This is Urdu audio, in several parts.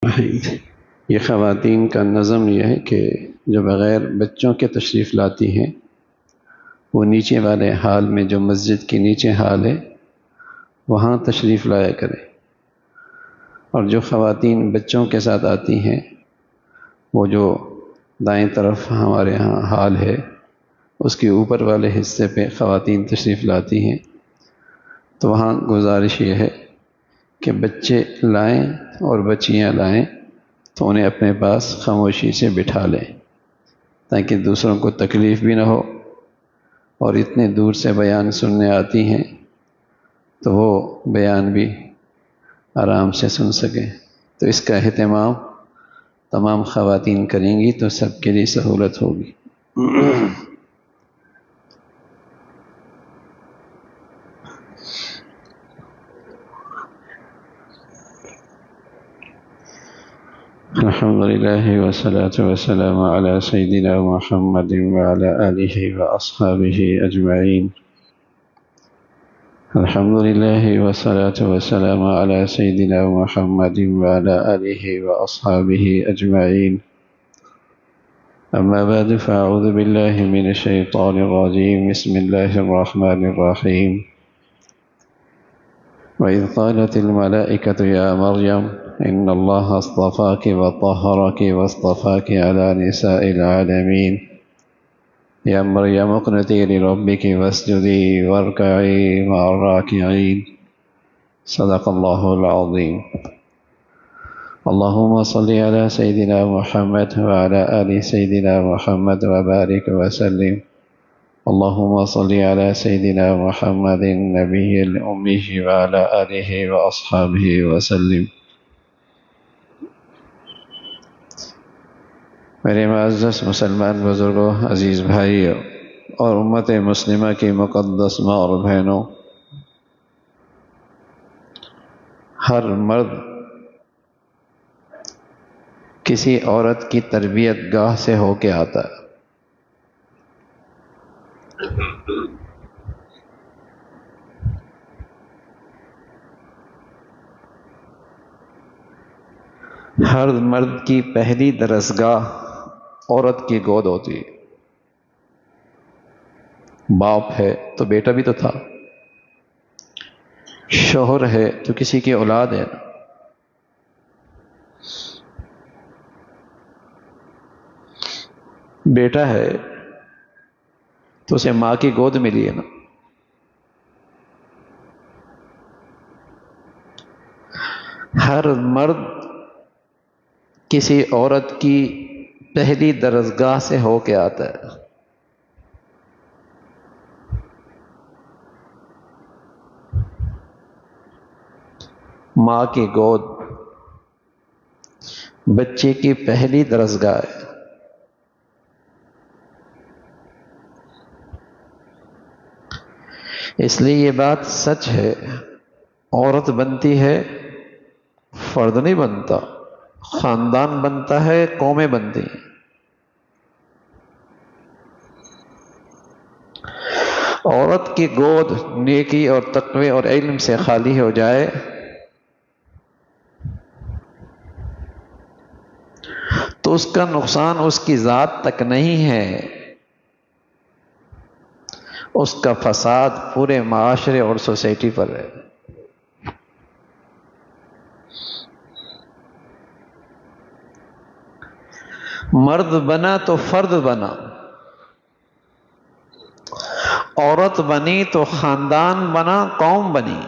یہ خواتین کا نظم یہ ہے کہ جو بغیر بچوں کے تشریف لاتی ہیں وہ نیچے والے حال میں، جو مسجد کے نیچے حال ہے وہاں تشریف لایا کرے، اور جو خواتین بچوں کے ساتھ آتی ہیں وہ جو دائیں طرف ہمارے ہاں حال ہے اس کے اوپر والے حصے پہ خواتین تشریف لاتی ہیں، تو وہاں گزارش یہ ہے کہ بچے لائیں اور بچیاں لائیں تو انہیں اپنے پاس خاموشی سے بٹھا لیں تاکہ دوسروں کو تکلیف بھی نہ ہو، اور اتنے دور سے بیان سننے آتی ہیں تو وہ بیان بھی آرام سے سن سکیں۔ تو اس کا اہتمام تمام خواتین کریں گی تو سب کے لیے سہولت ہوگی۔ الحمد لله والصلاة والسلام على سيدنا محمد وعلى آله وأصحابه أجمعين۔ الحمد لله والصلاة والسلام على سيدنا محمد وعلى آله وأصحابه أجمعين، أما بعد فأعوذ بالله من الشيطان الرجيم، بسم الله الرحمن الرحيم۔ وإذ قالت الملائكة يا مريم إن الله اصطفاك وطهرك واصطفاك على نساء العالمين، يا مريم اقنتي لربك واسجدي واركعي مع الراكعين، صدق الله العظيم۔ اللهم صل على سيدنا محمد وعلى آل سيدنا محمد وبارك وسلم، اللهم صل على سيدنا محمد النبي الأمي وعلى آله وأصحابه وسلم۔ میرے معزز مسلمان بزرگوں، عزیز بھائیوں اور امت مسلمہ کی مقدس ماں اور بہنوں، ہر مرد کسی عورت کی تربیت گاہ سے ہو کے آتا ہے۔ ہر مرد کی پہلی درسگاہ عورت کی گود ہوتی ہے۔ باپ ہے تو بیٹا بھی تو تھا، شوہر ہے تو کسی کی اولاد ہے، بیٹا ہے تو اسے ماں کی گود ملی ہے نا۔ ہر مرد کسی عورت کی پہلی درسگاہ سے ہو کے آتا ہے۔ ماں کی گود بچے کی پہلی درسگاہ ہے۔ اس لیے یہ بات سچ ہے، عورت بنتی ہے، فرد نہیں بنتا، خاندان بنتا ہے، قومیں بنتی ہیں۔ عورت کی گود نیکی اور تقوی اور علم سے خالی ہو جائے تو اس کا نقصان اس کی ذات تک نہیں ہے، اس کا فساد پورے معاشرے اور سوسائٹی پر ہے۔ مرد بنا تو فرد بنا، عورت بنی تو خاندان بنا، قوم بنی۔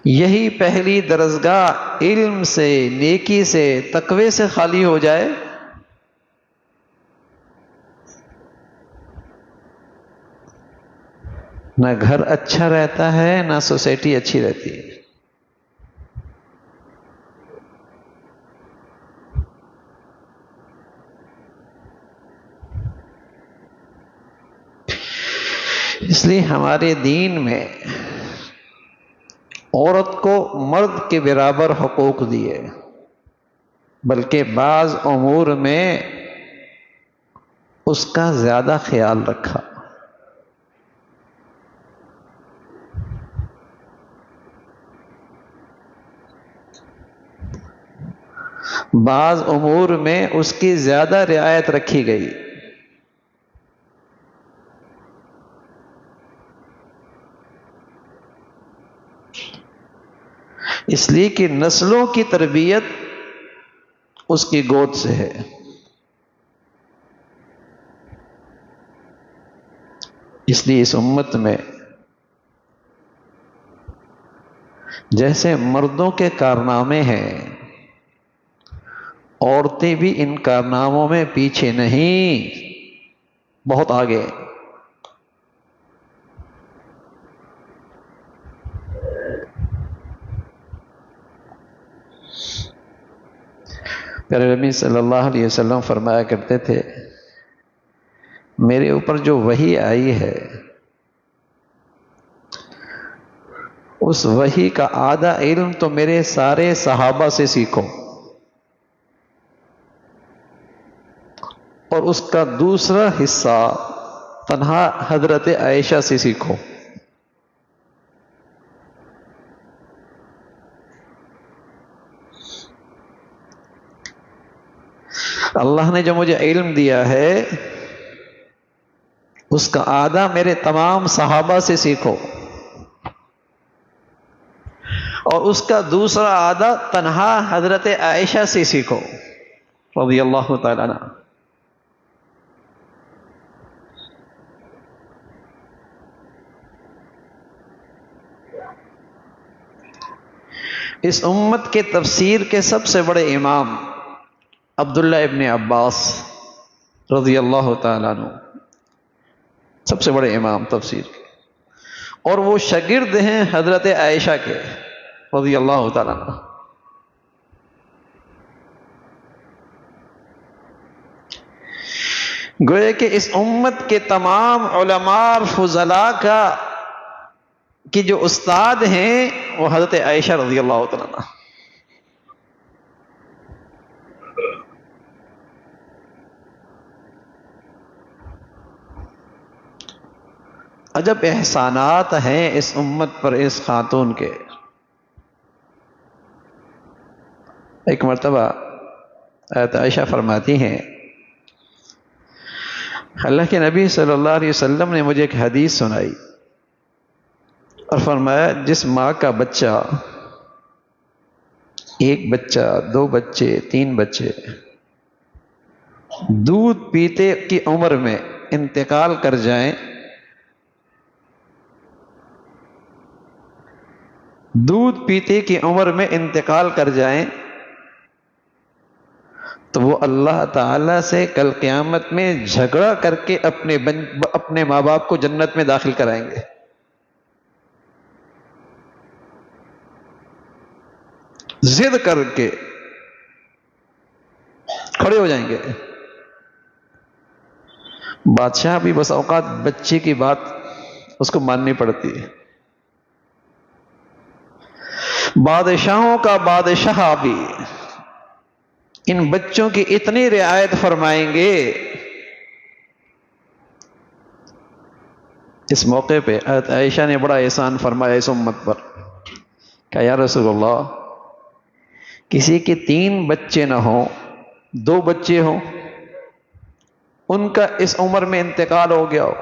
یہی پہلی درسگاہ علم سے، نیکی سے، تقوی سے خالی ہو جائے نہ گھر اچھا رہتا ہے، نہ سوسائٹی اچھی رہتی ہے۔ اس لیے ہمارے دین میں عورت کو مرد کے برابر حقوق دیے، بلکہ بعض امور میں اس کا زیادہ خیال رکھا۔ بعض امور میں اس کی زیادہ رعایت رکھی گئی، اس لیے کہ نسلوں کی تربیت اس کی گود سے ہے۔ اس لیے اس امت میں جیسے مردوں کے کارنامے ہیں، عورتیں بھی ان کارناموں میں پیچھے نہیں، بہت آگے۔ پیارے نبی صلی اللہ علیہ وسلم فرمایا کرتے تھے، میرے اوپر جو وحی آئی ہے اس وحی کا آدھا علم تو میرے سارے صحابہ سے سیکھو، اور اس کا دوسرا حصہ تنہا حضرت عائشہ سے سیکھو۔ اللہ نے جو مجھے علم دیا ہے اس کا آدھا میرے تمام صحابہ سے سیکھو، اور اس کا دوسرا آدھا تنہا حضرت عائشہ سے سیکھو رضی اللہ تعالیٰ عنہ۔ اس امت کے تفسیر کے سب سے بڑے امام عبداللہ ابن عباس رضی اللہ تعالیٰ عنہ، سب سے بڑے امام تفسیر کے، اور وہ شاگرد ہیں حضرت عائشہ کے رضی اللہ تعالیٰ عنہ۔ گویا کہ اس امت کے تمام علماء اور فضلاء کی جو استاد ہیں وہ حضرت عائشہ رضی اللہ تعالیٰ عنہ۔ عجب احسانات ہیں اس امت پر اس خاتون کے۔ ایک مرتبہ حضرت عائشہ فرماتی ہیں، اللہ کے نبی صلی اللہ علیہ وسلم نے مجھے ایک حدیث سنائی اور فرمایا، جس ماں کا بچہ، ایک بچہ، دو بچے، تین بچے، دودھ پیتے کی عمر میں انتقال کر جائیں، دودھ پیتے کی عمر میں انتقال کر جائیں تو وہ اللہ تعالی سے کل قیامت میں جھگڑا کر کے اپنے ماں باپ کو جنت میں داخل کرائیں گے۔ ضد کر کے کھڑے ہو جائیں گے۔ بادشاہ بھی بس اوقات بچے کی بات اس کو ماننی پڑتی ہے، بادشاہوں کا بادشاہ بھی ان بچوں کی اتنی رعایت فرمائیں گے۔ اس موقع پہ حضرت عائشہ نے بڑا احسان فرمایا اس امت پر کہ یا رسول اللہ، کسی کے 3 بچے نہ ہوں، 2 بچے ہوں، ان کا اس عمر میں انتقال ہو گیا ہو،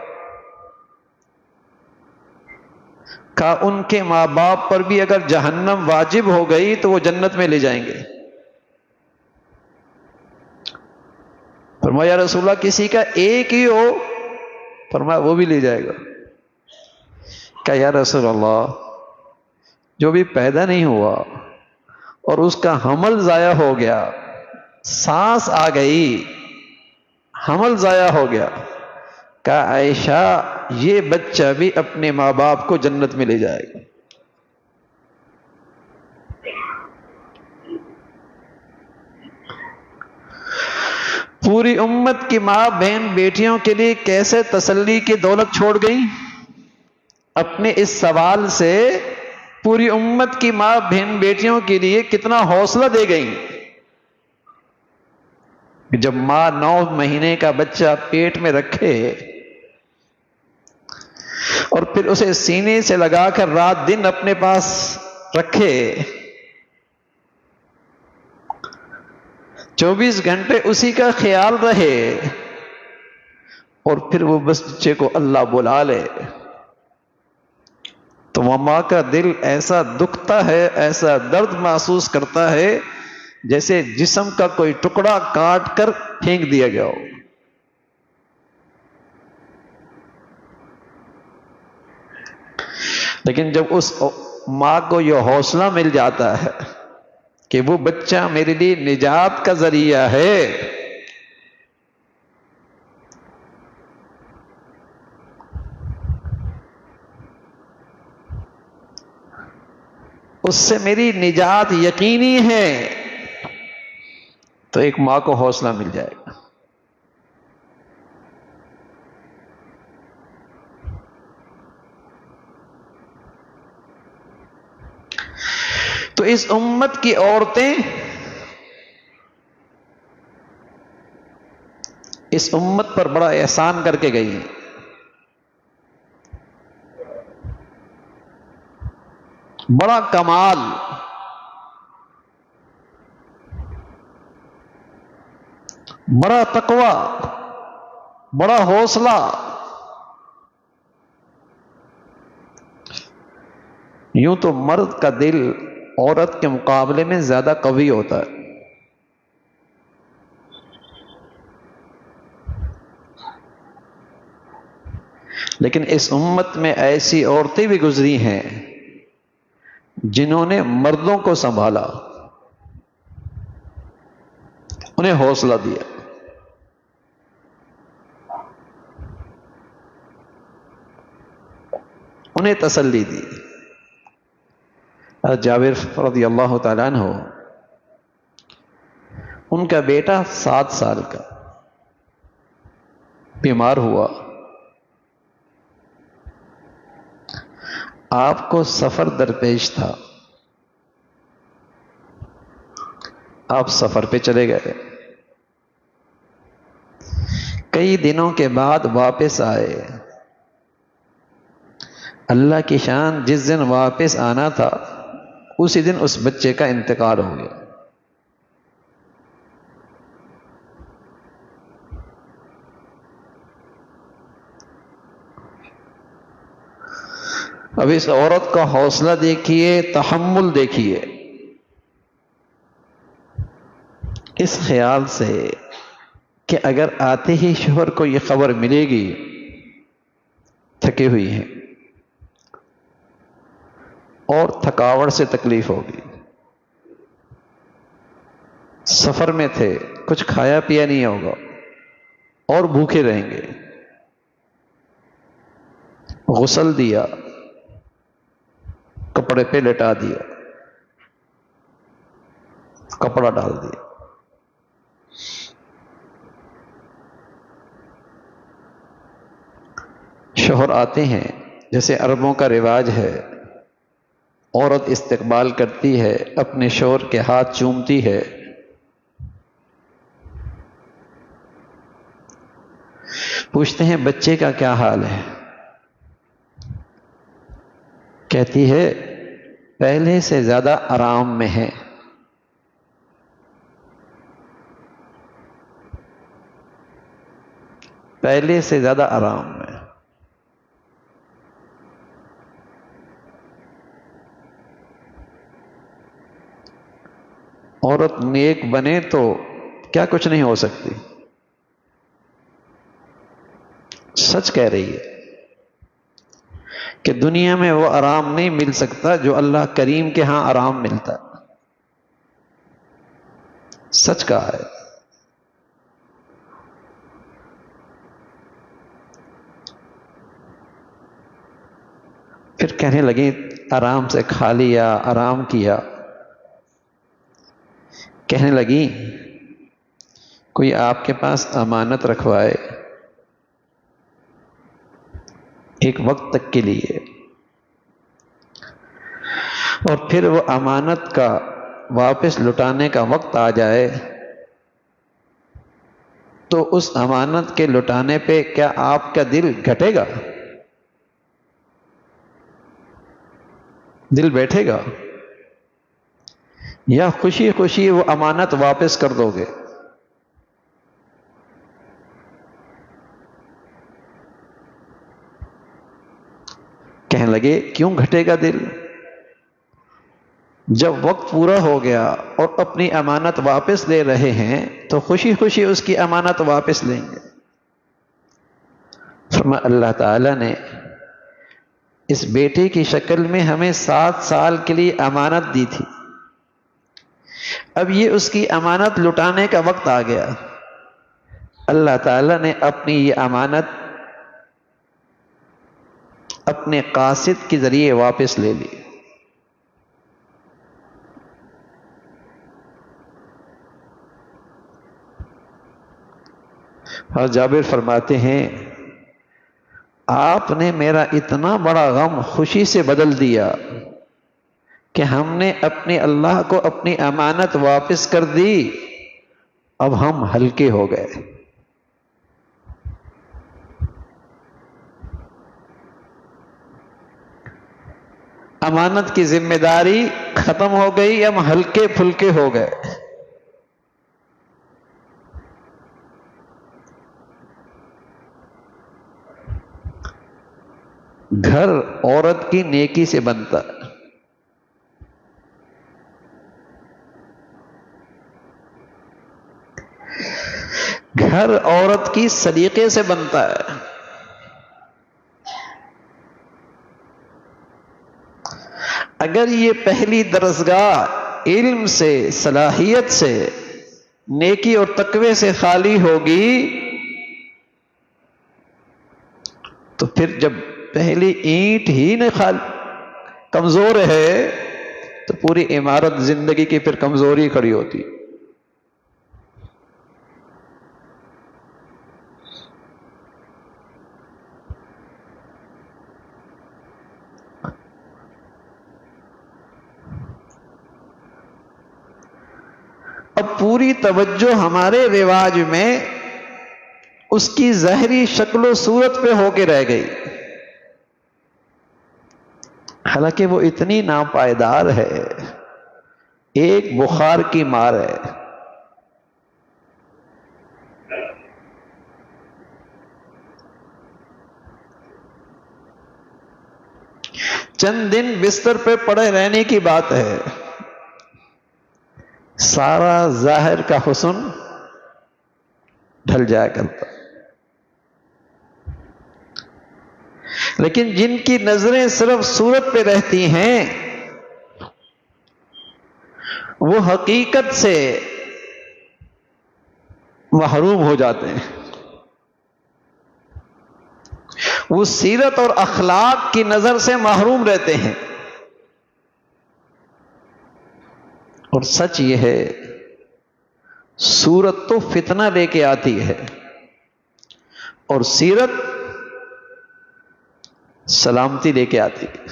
کہ ان کے ماں باپ پر بھی اگر جہنم واجب ہو گئی تو وہ جنت میں لے جائیں گے۔ فرمایا یا رسول اللہ، کسی کا ایک ہی ہو، فرمایا وہ بھی لے جائے گا۔ کہ یا رسول اللہ، جو بھی پیدا نہیں ہوا اور اس کا حمل ضائع ہو گیا، سانس آ گئی، حمل ضائع ہو گیا، کہ عائشہ یہ بچہ بھی اپنے ماں باپ کو جنت میں لے جائے گا۔ پوری امت کی ماں بہن بیٹیوں کے لیے کیسے تسلی کی دولت چھوڑ گئی؟ اپنے اس سوال سے پوری امت کی ماں بہن بیٹیوں کے لیے کتنا حوصلہ دے گئی۔ جب ماں 9 مہینے کا بچہ پیٹ میں رکھے اور پھر اسے سینے سے لگا کر رات دن اپنے پاس رکھے، 24 گھنٹے اسی کا خیال رہے اور پھر وہ بچے کو اللہ بلا لے، تو وہ ماں کا دل ایسا دکھتا ہے، ایسا درد محسوس کرتا ہے جیسے جسم کا کوئی ٹکڑا کاٹ کر پھینک دیا گیا ہو۔ لیکن جب اس ماں کو یہ حوصلہ مل جاتا ہے کہ وہ بچہ میرے لیے نجات کا ذریعہ ہے، اس سے میری نجات یقینی ہے، تو ایک ماں کو حوصلہ مل جائے گا۔ تو اس امت کی عورتیں اس امت پر بڑا احسان کر کے گئی ہیں۔ بڑا کمال، بڑا تقوی، بڑا حوصلہ۔ یوں تو مرد کا دل عورت کے مقابلے میں زیادہ قوی ہوتا ہے، لیکن اس امت میں ایسی عورتیں بھی گزری ہیں جنہوں نے مردوں کو سنبھالا، انہیں حوصلہ دیا۔ انہیں تسلی دی۔ جابر رضی اللہ تعالیٰ عنہ، ان کا بیٹا 7 سال کا بیمار ہوا، آپ کو سفر درپیش تھا، آپ سفر پہ چلے گئے، کئی دنوں کے بعد واپس آئے۔ اللہ کی شان، جس دن واپس آنا تھا اسی دن اس بچے کا انتقال ہو گیا۔ اب اس عورت کا حوصلہ دیکھیے، تحمل دیکھیے، اس خیال سے کہ اگر آتے ہی شوہر کو یہ خبر ملے گی تھکی ہوئی ہیں اور تھکاوٹ سے تکلیف ہوگی، سفر میں تھے، کچھ کھایا پیا نہیں ہوگا اور بھوکے رہیں گے، غسل دیا، کپڑے پہ لٹا دیا، کپڑا ڈال دیا، شوہر آتے ہیں، جیسے عربوں کا رواج ہے، عورت استقبال کرتی ہے، اپنے شوہر کے ہاتھ چومتی ہے، پوچھتے ہیں بچے کا کیا حال ہے؟ کہتی ہے پہلے سے زیادہ آرام میں ہے۔ پہلے سے زیادہ آرام میں۔ عورت نیک بنے تو کیا کچھ نہیں ہو سکتی، سچ کہہ رہی ہے کہ دنیا میں وہ آرام نہیں مل سکتا جو اللہ کریم کے ہاں آرام ملتا ہے، سچ کہا ہے۔ پھر کہنے لگی آرام سے کھا لیا، آرام کیا، کہنے لگی کوئی آپ کے پاس امانت رکھوائے ایک وقت تک کے لیے، اور پھر وہ امانت کا واپس لٹانے کا وقت آ جائے تو اس امانت کے لٹانے پہ کیا آپ کا دل گھٹے گا؟ دل بیٹھے گا؟ یا خوشی خوشی وہ امانت واپس کر دو گے؟ لگے کیوں گھٹے گا دل؟ جب وقت پورا ہو گیا اور اپنی امانت واپس لے رہے ہیں تو خوشی خوشی اس کی امانت واپس لیں گے۔ فرمایا اللہ تعالیٰ نے اس بیٹے کی شکل میں ہمیں 7 سال کے لیے امانت دی تھی، اب یہ اس کی امانت لٹانے کا وقت آ گیا۔ اللہ تعالیٰ نے اپنی یہ امانت اپنے قاصد کے ذریعے واپس لے لی۔ اور جابر فرماتے ہیں آپ نے میرا اتنا بڑا غم خوشی سے بدل دیا کہ ہم نے اپنے اللہ کو اپنی امانت واپس کر دی، اب ہم ہلکے ہو گئے۔ امانت کی ذمہ داری ختم ہو گئی، ہم ہلکے پھلکے ہو گئے۔ گھر عورت کی نیکی سے بنتا ہے، گھر عورت کی سلیقے سے بنتا ہے۔ اگر یہ پہلی درسگاہ علم سے، صلاحیت سے، نیکی اور تقوی سے خالی ہوگی تو پھر جب پہلی اینٹ ہی نہ کمزور ہے تو پوری عمارت زندگی کی پھر کمزوری کھڑی ہوتی۔ اب پوری توجہ ہمارے رواج میں اس کی ظاہری شکل و صورت پہ ہو کے رہ گئی، حالانکہ وہ اتنی ناپائیدار ہے، ایک بخار کی مار ہے۔ چند دن بستر پہ پڑے رہنے کی بات ہے، سارا ظاہر کا حسن ڈھل جایا کرتا۔ لیکن جن کی نظریں صرف صورت پہ رہتی ہیں وہ حقیقت سے محروم ہو جاتے ہیں، وہ سیرت اور اخلاق کی نظر سے محروم رہتے ہیں۔ اور سچ یہ ہے صورت تو فتنہ لے کے آتی ہے اور سیرت سلامتی لے کے آتی ہے۔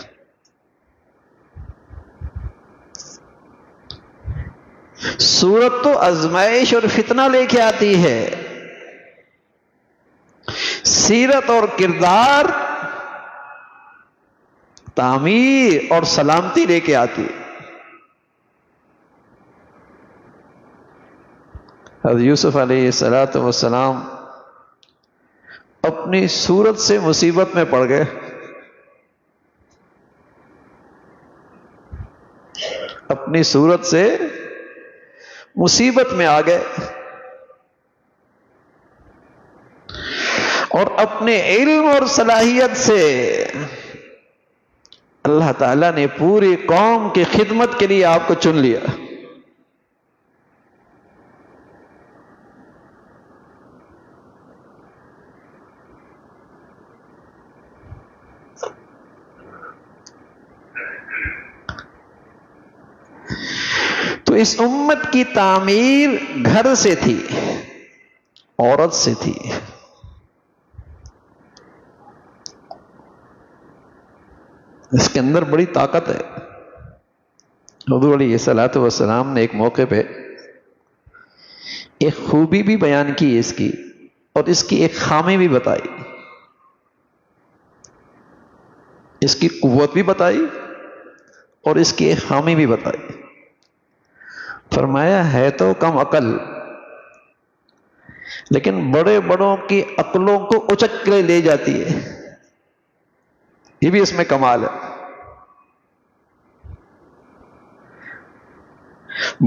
صورت تو آزمائش اور فتنہ لے کے آتی ہے، سیرت اور کردار تعمیر اور سلامتی لے کے آتی ہے۔ حضرت یوسف علیہ السلام اپنی صورت سے مصیبت میں پڑ گئے، اپنی صورت سے مصیبت میں آ گئے، اور اپنے علم اور صلاحیت سے اللہ تعالیٰ نے پوری قوم کی خدمت کے لیے آپ کو چن لیا۔ تو اس امت کی تعمیر گھر سے تھی، عورت سے تھی۔ اس کے اندر بڑی طاقت ہے۔ حضور علیہ الصلوۃ والسلام نے ایک موقع پہ ایک خوبی بھی بیان کی اس کی، اور اس کی ایک خامی بھی بتائی، اس کی قوت بھی بتائی اور اس کی ایک خامی بھی بتائی۔ فرمایا ہے تو کم عقل، لیکن بڑے بڑوں کی عقلوں کو اچک کے لے جاتی ہے۔ یہ بھی اس میں کمال ہے.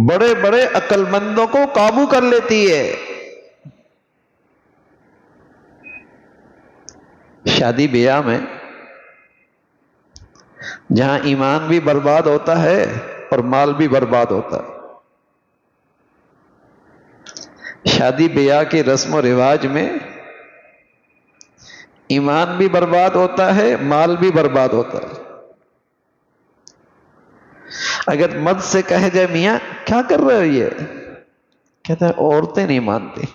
بڑے بڑے عقل مندوں کو قابو کر لیتی ہے. شادی بیاہ میں جہاں ایمان بھی برباد ہوتا ہے اور مال بھی برباد ہوتا ہے. شادی بیاہ کے رسم و رواج میں ایمان بھی برباد ہوتا ہے، مال بھی برباد ہوتا ہے. اگر مرد سے کہے جائے میاں کیا کر رہے ہو، یہ کہتا ہے عورتیں نہیں مانتی.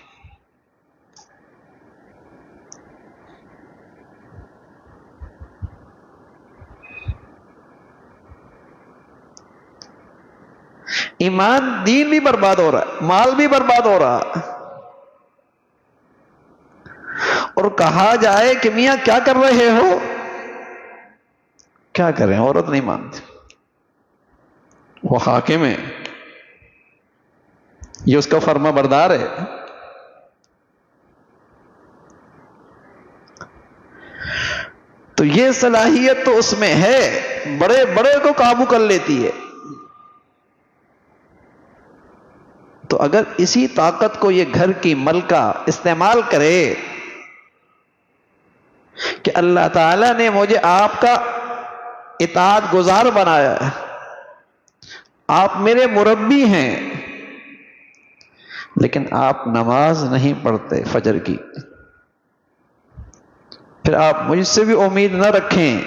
ایمان دین بھی برباد ہو رہا ہے، مال بھی برباد ہو رہا ہے. اور کہا جائے کہ میاں کیا کر رہے ہو، کیا کریں، عورت نہیں مانتی. وہ حاکم ہے، یہ اس کا فرما بردار ہے. تو یہ صلاحیت تو اس میں ہے، بڑے بڑے کو قابو کر لیتی ہے. تو اگر اسی طاقت کو یہ گھر کی ملکہ استعمال کرے کہ اللہ تعالیٰ نے مجھے آپ کا اطاعت گزار بنایا ہے، آپ میرے مربی ہیں، لیکن آپ نماز نہیں پڑھتے فجر کی، پھر آپ مجھ سے بھی امید نہ رکھیں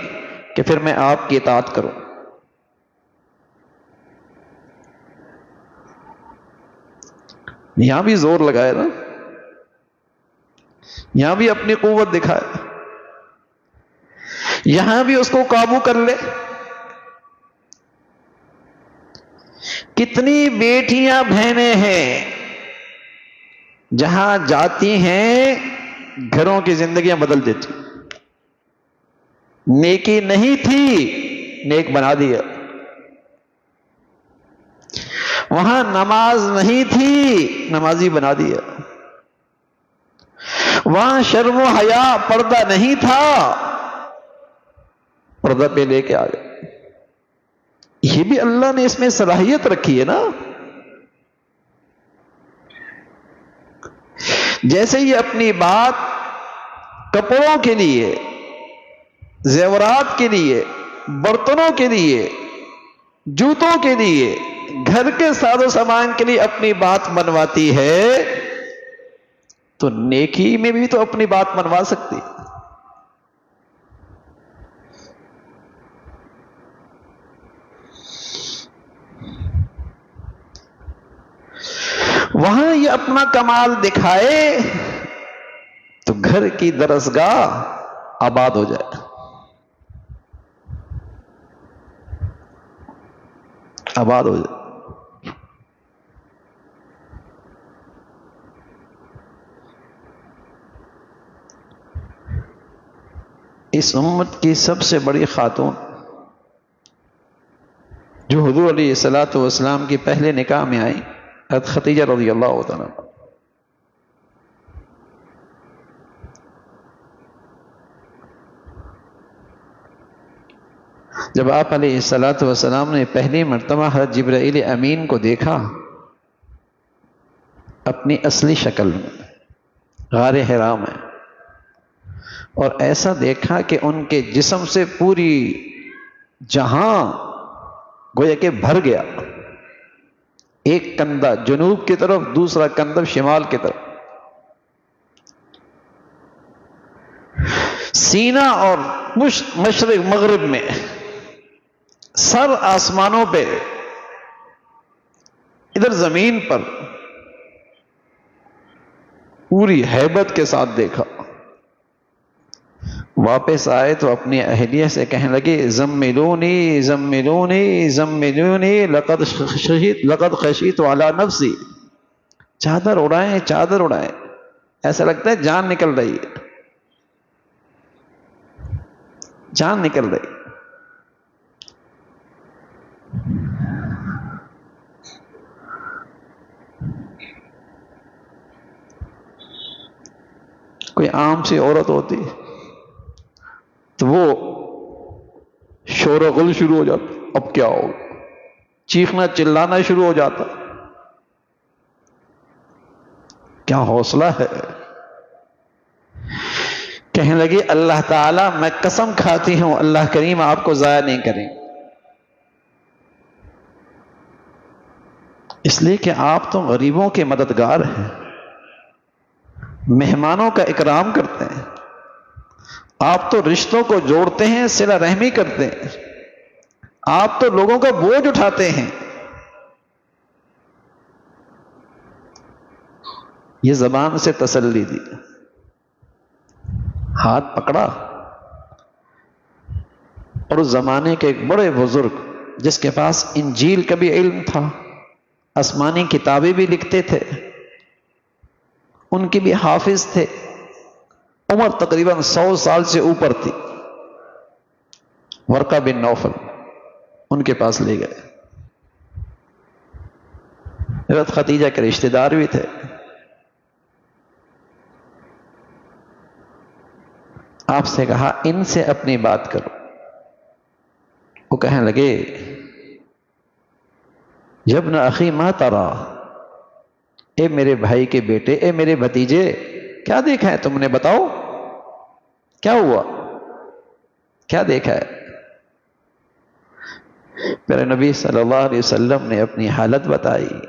کہ پھر میں آپ کی اطاعت کروں. یہاں بھی زور لگائے نا، یہاں بھی اپنی قوت دکھائے، یہاں بھی اس کو قابو کر لے. کتنی بیٹیاں بہنیں ہیں جہاں جاتی ہیں گھروں کی زندگیاں بدل دیتی. نیکی نہیں تھی، نیک بنا دیا. وہاں نماز نہیں تھی، نمازی بنا دیا. وہاں شرم و حیا پردہ نہیں تھا، پردہ پہ لے کے آ گئے. یہ بھی اللہ نے اس میں صلاحیت رکھی ہے نا. جیسے یہ اپنی بات کپڑوں کے لیے، زیورات کے لیے، برتنوں کے لیے، جوتوں کے لیے، گھر کے ساز و سامان کے لیے اپنی بات منواتی ہے، تو نیکی میں بھی تو اپنی بات منوا سکتی. وہاں یہ اپنا کمال دکھائے تو گھر کی درسگاہ آباد ہو جائے، آباد ہو جائے. اس امت کی سب سے بڑی خاتون جو حضور علیہ الصلوۃ والسلام کی پہلے نکاح میں آئی، حضرت خدیجہ رضی اللہ تعالیٰ. جب آپ علیہ الصلوۃ والسلام نے پہلی مرتبہ حضرت جبرائیل امین کو دیکھا اپنی اصلی شکل میں غار حرا میں، اور ایسا دیکھا کہ ان کے جسم سے پوری جہاں گویا کہ بھر گیا. ایک کندھا جنوب کی طرف، دوسرا کندھا شمال کی طرف، سینہ اور مشرق مغرب میں، سر آسمانوں پہ، ادھر زمین پر، پوری ہیبت کے ساتھ دیکھا. واپس آئے تو اپنی اہلیہ سے کہنے لگے زملونی زملونی زملونی لقد خشیت علی نفسی. چادر اڑائیں، چادر اڑائیں، ایسا لگتا ہے جان نکل رہی ہے، جان نکل رہی. کوئی عام سی عورت ہوتی تو وہ شور و غل شروع ہو جاتا، اب کیا ہوگا، چیخنا چلانا شروع ہو جاتا. کیا حوصلہ ہے. کہنے لگی اللہ تعالیٰ میں قسم کھاتی ہوں اللہ کریم آپ کو ضائع نہیں کریں، اس لیے کہ آپ تو غریبوں کے مددگار ہیں، مہمانوں کا اکرام کرتے ہیں، آپ تو رشتوں کو جوڑتے ہیں، صلہ رحمی کرتے ہیں، آپ تو لوگوں کا بوجھ اٹھاتے ہیں. یہ زبان سے تسلی دی، ہاتھ پکڑا. اور اس زمانے کے ایک بڑے بزرگ جس کے پاس انجیل کا بھی علم تھا، آسمانی کتابیں بھی لکھتے تھے، ان کے بھی حافظ تھے، عمر تقریباً 100 سال سے اوپر تھی، ورقہ بن نوفل، ان کے پاس لے گئے. حضرت خدیجہ کے رشتہ دار بھی تھے. آپ سے کہا ان سے اپنی بات کرو. وہ کہنے لگے یبن اخی ما ترا، اے میرے بھائی کے بیٹے، اے میرے بھتیجے، کیا دیکھا ہے تم نے، بتاؤ کیا ہوا، کیا دیکھا ہے. میرے نبی صلی اللہ علیہ وسلم نے اپنی حالت بتائی،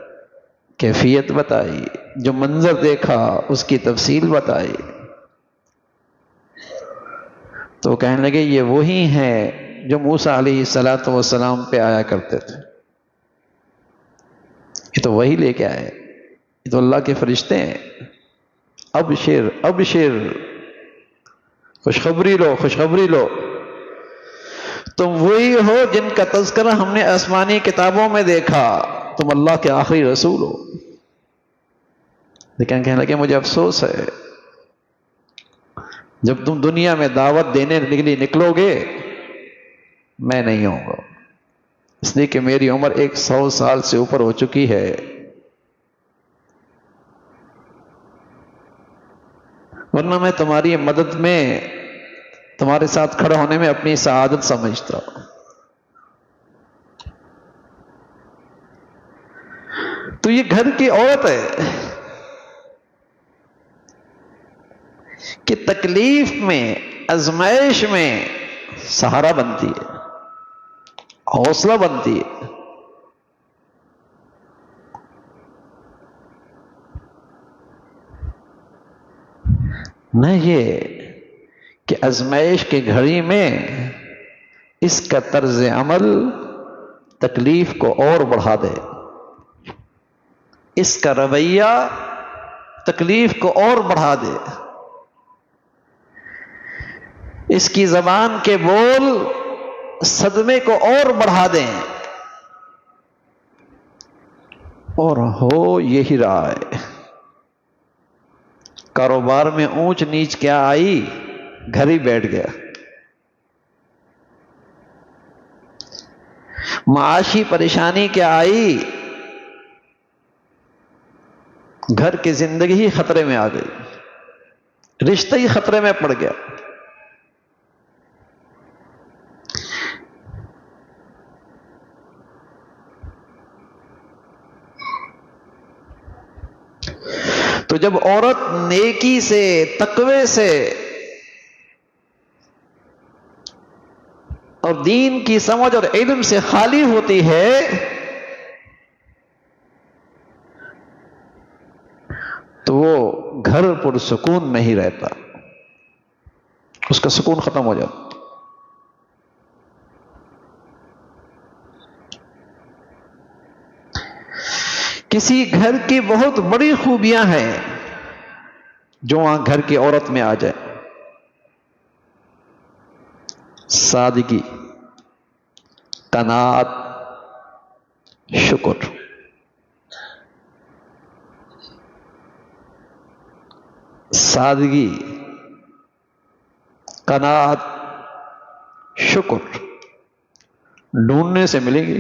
کیفیت بتائی، جو منظر دیکھا اس کی تفصیل بتائی. تو کہنے لگے یہ وہی ہیں جو موسیٰ علیہ السلام پہ آیا کرتے تھے، یہ تو وہی لے کے آئے، یہ تو اللہ کے فرشتے ہیں. ابشر ابشر، خوشخبری لو خوشخبری لو، تم وہی ہو جن کا تذکرہ ہم نے آسمانی کتابوں میں دیکھا، تم اللہ کے آخری رسول ہو. لیکن کہنے لگے مجھے افسوس ہے، جب تم دنیا میں دعوت دینے کے لیے نکلو گے میں نہیں ہوں گا، اس لیے کہ میری عمر 100 سال سے اوپر ہو چکی ہے. ورنہ میں تمہاری مدد میں، تمہارے ساتھ کھڑا ہونے میں اپنی سعادت سمجھتا ہوں. تو یہ گھر کی عورت ہے کہ تکلیف میں، آزمائش میں سہارا بنتی ہے، حوصلہ بنتی ہے. نہ یہ کہ آزمائش کی گھڑی میں اس کا طرز عمل تکلیف کو اور بڑھا دے، اس کا رویہ تکلیف کو اور بڑھا دے، اس کی زبان کے بول صدمے کو اور بڑھا دیں. اور ہو یہی رہا ہے. کاروبار میں اونچ نیچ کیا آئی، گھر ہی بیٹھ گیا. معاشی پریشانی کیا آئی، گھر کی زندگی ہی خطرے میں آ گئی، رشتہ ہی خطرے میں پڑ گیا. تو جب عورت نیکی سے، تقوی سے اور دین کی سمجھ اور علم سے خالی ہوتی ہے تو وہ گھر پر سکون نہیں رہتا، اس کا سکون ختم ہو جاتا. کسی گھر کی بہت بڑی خوبیاں ہیں جو وہاں گھر کی عورت میں آ جائے. سادگی، قناعت، شکر. سادگی، قناعت، شکر ڈھونڈنے سے ملے گی،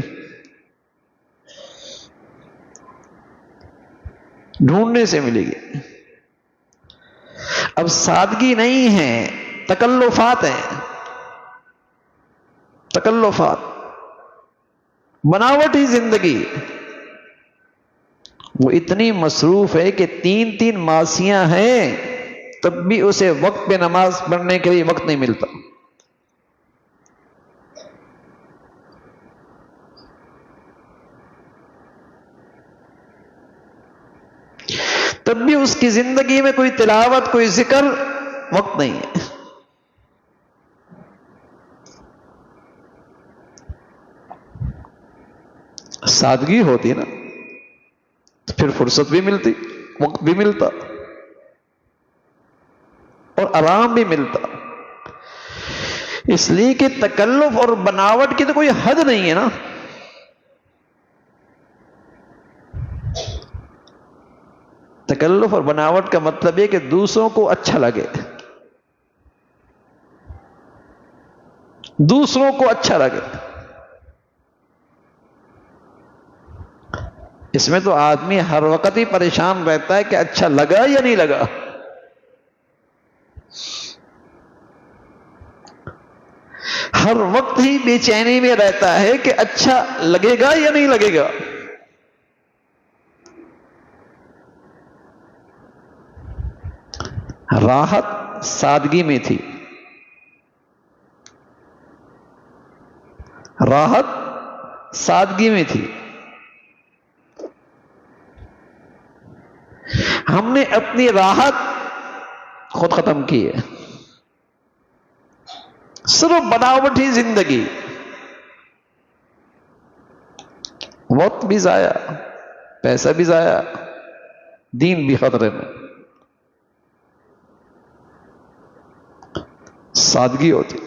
ڈھونڈنے سے ملے گی. اب سادگی نہیں ہے، تکلفات ہیں، تکلفات، بناوٹی زندگی، وہ اتنی مصروف ہے کہ 3 معصیاں ہیں تب بھی اسے وقت پہ نماز پڑھنے کے لیے وقت نہیں ملتا. تب بھی اس کی زندگی میں کوئی تلاوت، کوئی ذکر، وقت نہیں ہے. سادگی ہوتی نا تو پھر فرصت بھی ملتی، وقت بھی ملتا اور آرام بھی ملتا. اس لیے کہ تکلف اور بناوٹ کی تو کوئی حد نہیں ہے نا. تکلف اور بناوٹ کا مطلب یہ کہ دوسروں کو اچھا لگے، دوسروں کو اچھا لگے. اس میں تو آدمی ہر وقت ہی پریشان رہتا ہے کہ اچھا لگا یا نہیں لگا. ہر وقت ہی بے چینی میں رہتا ہے کہ اچھا لگے گا یا نہیں لگے گا. راحت سادگی میں تھی، راحت سادگی میں تھی. ہم نے اپنی راحت خود ختم کی ہے. صرف بناوٹی زندگی، وقت بھی ضائع، پیسہ بھی ضائع، دین بھی خطرے میں. سادگی ہوتی.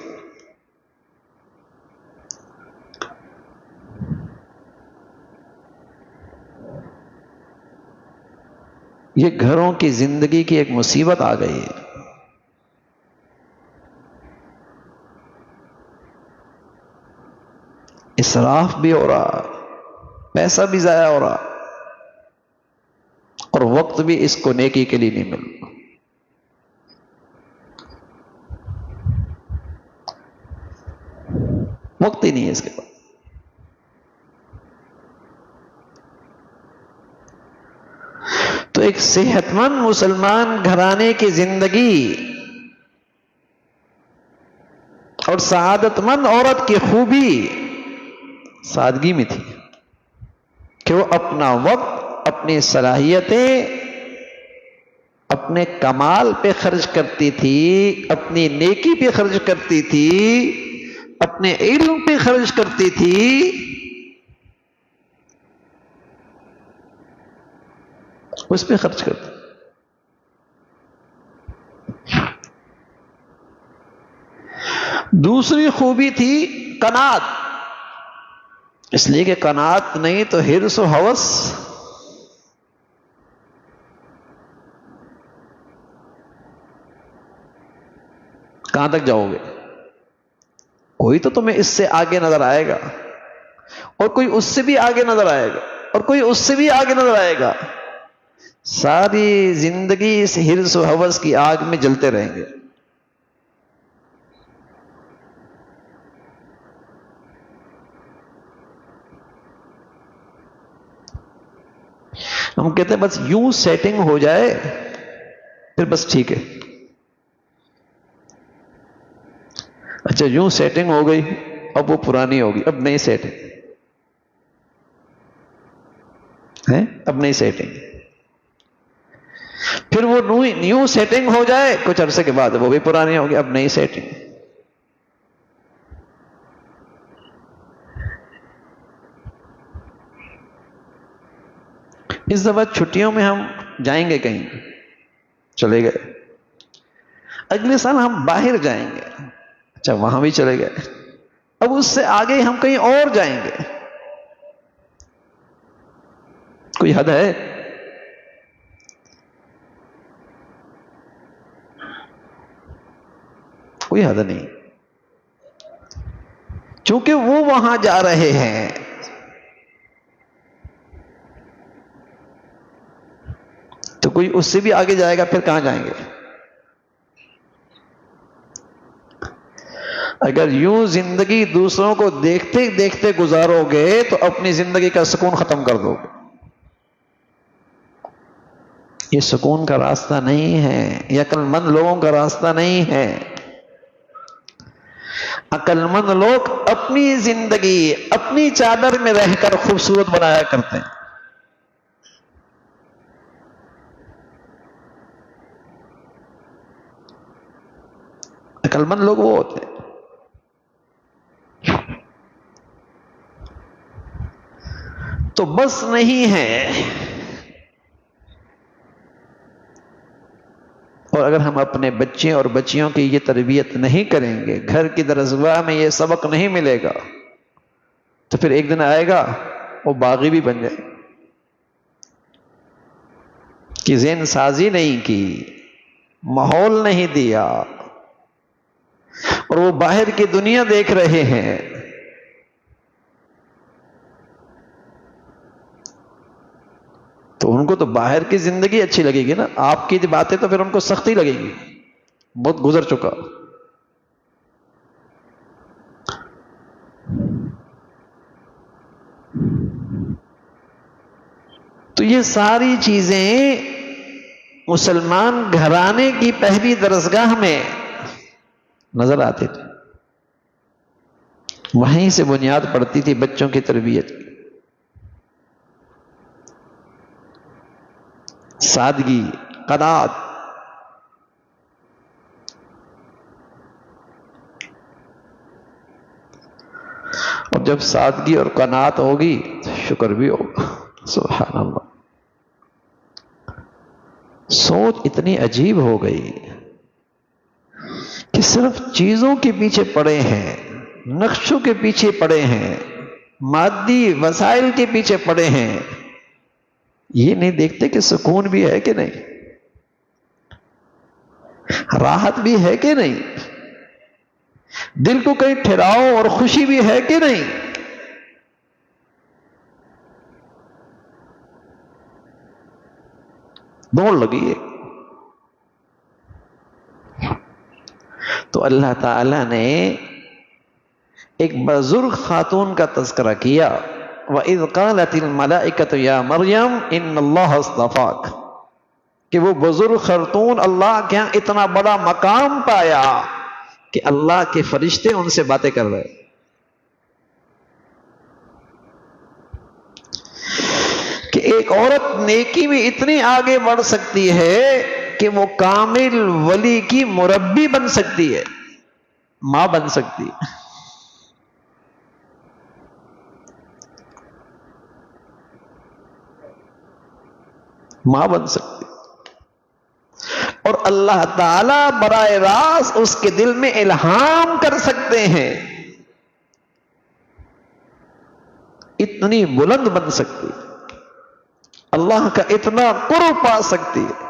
یہ گھروں کی زندگی کی ایک مصیبت آ گئی ہے. اسراف بھی ہو رہا، پیسہ بھی ضائع ہو رہا اور وقت بھی اس کو نیکی کے لیے نہیں مل رہا. وقت ہی نہیں ہے اس کے پاس. تو ایک صحت مند مسلمان گھرانے کی زندگی اور سعادت مند عورت کی خوبی سادگی میں تھی کہ وہ اپنا وقت، اپنی صلاحیتیں اپنے کمال پہ خرچ کرتی تھی، اپنی نیکی پہ خرچ کرتی تھی، اپنے علم پہ خرچ کرتی تھی. اس پہ خرچ کرتی. دوسری خوبی تھی قناعت، اس لیے کہ قناعت نہیں تو حرص و ہوس. کہاں تک جاؤ گے؟ کوئی تو تمہیں اس سے آگے نظر آئے گا اور کوئی اس سے بھی آگے نظر آئے گا اور کوئی اس سے بھی آگے نظر آئے گا. ساری زندگی اس حرص و ہوس کی آگ میں جلتے رہیں گے. ہم کہتے ہیں بس یوں سیٹنگ ہو جائے پھر بس ٹھیک ہے. اچھا یوں سیٹنگ ہو گئی، اب وہ پرانی ہوگی، اب نئی سیٹنگ ہے، اب نئی سیٹنگ. پھر وہ نیو سیٹنگ ہو جائے کچھ عرصے کے بعد وہ بھی پرانی ہوگی، اب نئی سیٹنگ. اس دفعہ چھٹیوں میں ہم جائیں گے کہیں، چلے گئے. اگلے سال ہم باہر جائیں گے، اچھا وہاں بھی چلے گئے. اب اس سے آگے ہم کہیں اور جائیں گے. کوئی حد ہے؟ کوئی حد نہیں. چونکہ وہ وہاں جا رہے ہیں تو کوئی اس سے بھی آگے جائے گا، پھر کہاں جائیں گے؟ اگر یوں زندگی دوسروں کو دیکھتے دیکھتے گزارو گے تو اپنی زندگی کا سکون ختم کر دو گے. یہ سکون کا راستہ نہیں ہے، یہ عقل مند لوگوں کا راستہ نہیں ہے. عقل مند لوگ اپنی زندگی اپنی چادر میں رہ کر خوبصورت بنایا کرتے ہیں. عقل مند لوگ وہ ہوتے ہیں. تو بس نہیں ہے. اور اگر ہم اپنے بچے اور بچیوں کی یہ تربیت نہیں کریں گے، گھر کی درسگاہ میں یہ سبق نہیں ملے گا، تو پھر ایک دن آئے گا وہ باغی بھی بن جائے کہ ذہن سازی نہیں کی، ماحول نہیں دیا، اور وہ باہر کی دنیا دیکھ رہے ہیں. تو ان کو تو باہر کی زندگی اچھی لگے گی نا، آپ کی باتیں تو پھر ان کو سختی لگے گی، بہت گزر چکا. تو یہ ساری چیزیں مسلمان گھرانے کی پہلی درسگاہ میں نظر آتی تھی. وہیں سے بنیاد پڑتی تھی بچوں کی تربیت کی. سادگی، قناعت. اور جب سادگی اور قناعت ہوگی تو شکر بھی ہوگا. سبحان اللہ. سوچ اتنی عجیب ہو گئی کہ صرف چیزوں کے پیچھے پڑے ہیں، نقشوں کے پیچھے پڑے ہیں، مادی وسائل کے پیچھے پڑے ہیں. یہ نہیں دیکھتے کہ سکون بھی ہے کہ نہیں، راحت بھی ہے کہ نہیں، دل کو کہیں ٹھہراؤ اور خوشی بھی ہے کہ نہیں. دوڑ لگی ہے. تو اللہ تعالی نے ایک بزرگ خاتون کا تذکرہ کیا، وَإِذْ قَالَتِ الْمَلَائِكَةُ يَا مَرْيَمْ إِنَّ اللَّهَ اصْطَفَاكَ، کہ وہ بزرگ خاتون اللہ کے ہاں اتنا بڑا مقام پایا کہ اللہ کے فرشتے ان سے باتیں کر رہے. کہ ایک عورت نیکی میں اتنی آگے بڑھ سکتی ہے کہ وہ کامل ولی کی مربی بن سکتی ہے، ماں بن سکتی ہے. ماں بن سکتی. اور اللہ تعالی براہ راست اس کے دل میں الہام کر سکتے ہیں، اتنی بلند بن سکتی، اللہ کا اتنا قرب پا سکتی ہے.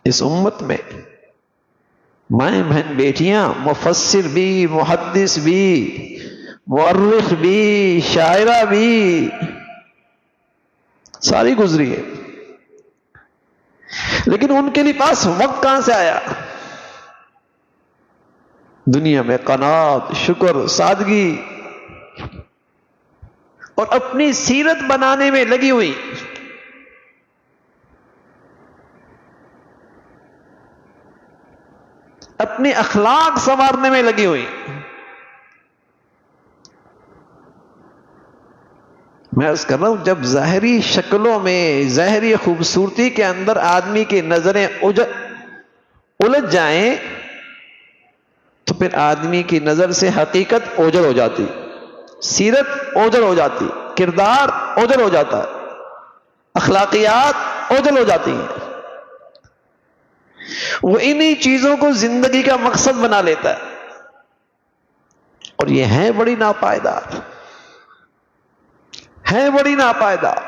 اس امت میں مائیں بہن بیٹیاں مفسر بھی، محدث بھی، مورخ بھی، شاعرہ بھی ساری گزری ہے، لیکن ان کے لیے پاس وقت کہاں سے آیا؟ دنیا میں قناعت، شکر، سادگی اور اپنی سیرت بنانے میں لگی ہوئی. اپنے اخلاق سنوارنے میں لگی ہوئی. میں عرض کر رہا ہوں، جب ظاہری شکلوں میں، ظاہری خوبصورتی کے اندر آدمی کی نظریں الجھ جائیں تو پھر آدمی کی نظر سے حقیقت اوجھل ہو جاتی، سیرت اوجھل ہو جاتی، کردار اوجھل ہو جاتا ہے، اخلاقیات اوجھل ہو جاتی ہیں. وہ انہی چیزوں کو زندگی کا مقصد بنا لیتا ہے، اور یہ ہے بڑی ناپائیدار، ہے بڑی ناپائیدار.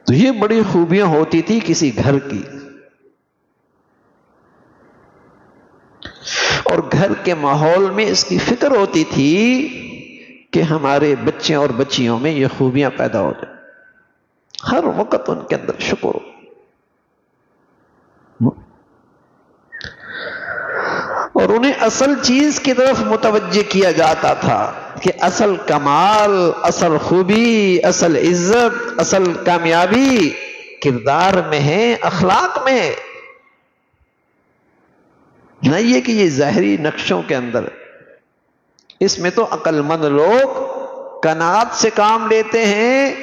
تو یہ بڑی خوبیاں ہوتی تھی کسی گھر کی، اور گھر کے ماحول میں اس کی فکر ہوتی تھی کہ ہمارے بچے اور بچیوں میں یہ خوبیاں پیدا ہو جائیں. ہر وقت ان کے اندر شکر ہو. اور انہیں اصل چیز کی طرف متوجہ کیا جاتا تھا کہ اصل کمال، اصل خوبی، اصل عزت، اصل کامیابی کردار میں ہے، اخلاق میں ہے. نہ یہ کہ یہ ظاہری نقشوں کے اندر. اس میں تو عقل مند لوگ قناعت سے کام لیتے ہیں،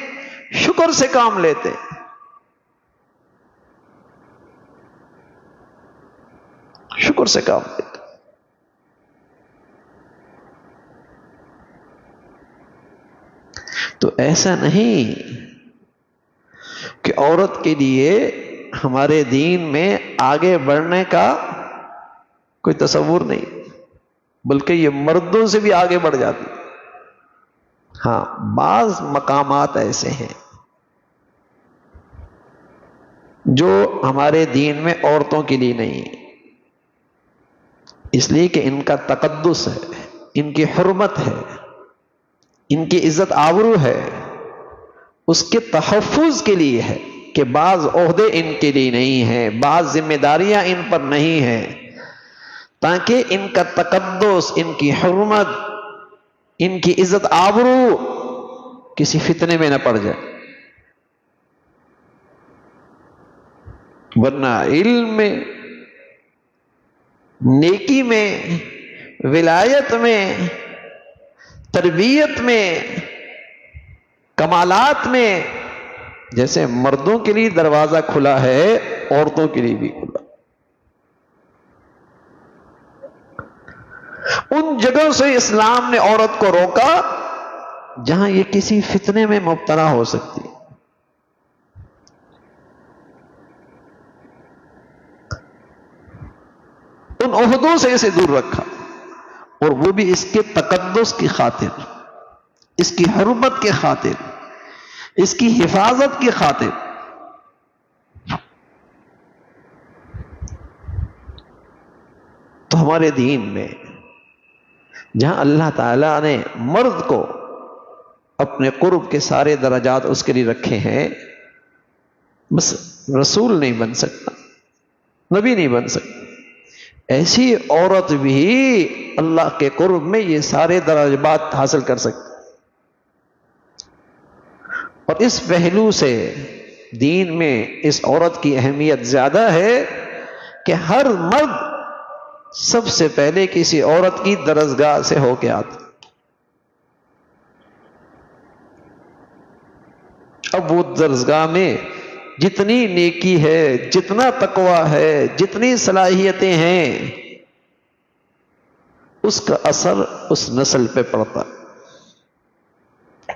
شکر سے کام لیتے ہیں. شکر سے کام لیتے. تو ایسا نہیں کہ عورت کے لیے ہمارے دین میں آگے بڑھنے کا کوئی تصور نہیں، بلکہ یہ مردوں سے بھی آگے بڑھ جاتی. ہاں، بعض مقامات ایسے ہیں جو ہمارے دین میں عورتوں کے لیے نہیں، اس لیے کہ ان کا تقدس ہے، ان کی حرمت ہے، ان کی عزت آبرو ہے، اس کے تحفظ کے لیے ہے کہ بعض عہدے ان کے لیے نہیں ہیں، بعض ذمہ داریاں ان پر نہیں ہیں، تاکہ ان کا تقدس، ان کی حرمت، ان کی عزت آبرو کسی فتنے میں نہ پڑ جائے. ورنہ علم میں، نیکی میں، ولایت میں، تربیت میں، کمالات میں جیسے مردوں کے لیے دروازہ کھلا ہے، عورتوں کے لیے بھی کھلا. ان جگہوں سے اسلام نے عورت کو روکا جہاں یہ کسی فتنے میں مبتلا ہو سکتی. ان عہدوں سے اسے دور رکھا، اور وہ بھی اس کے تقدس کی خاطر، اس کی حرمت کی خاطر، اس کی حفاظت کی خاطر. تو ہمارے دین میں جہاں اللہ تعالیٰ نے مرد کو اپنے قرب کے سارے درجات اس کے لیے رکھے ہیں، بس رسول نہیں بن سکتا، نبی نہیں بن سکتا، ایسی عورت بھی اللہ کے قرب میں یہ سارے درجات حاصل کر سکتی. اور اس پہلو سے دین میں اس عورت کی اہمیت زیادہ ہے کہ ہر مرد سب سے پہلے کسی عورت کی درسگاہ سے ہو کے آتا. اب وہ درسگاہ میں جتنی نیکی ہے، جتنا تقوی ہے، جتنی صلاحیتیں ہیں، اس کا اثر اس نسل پہ پڑتا،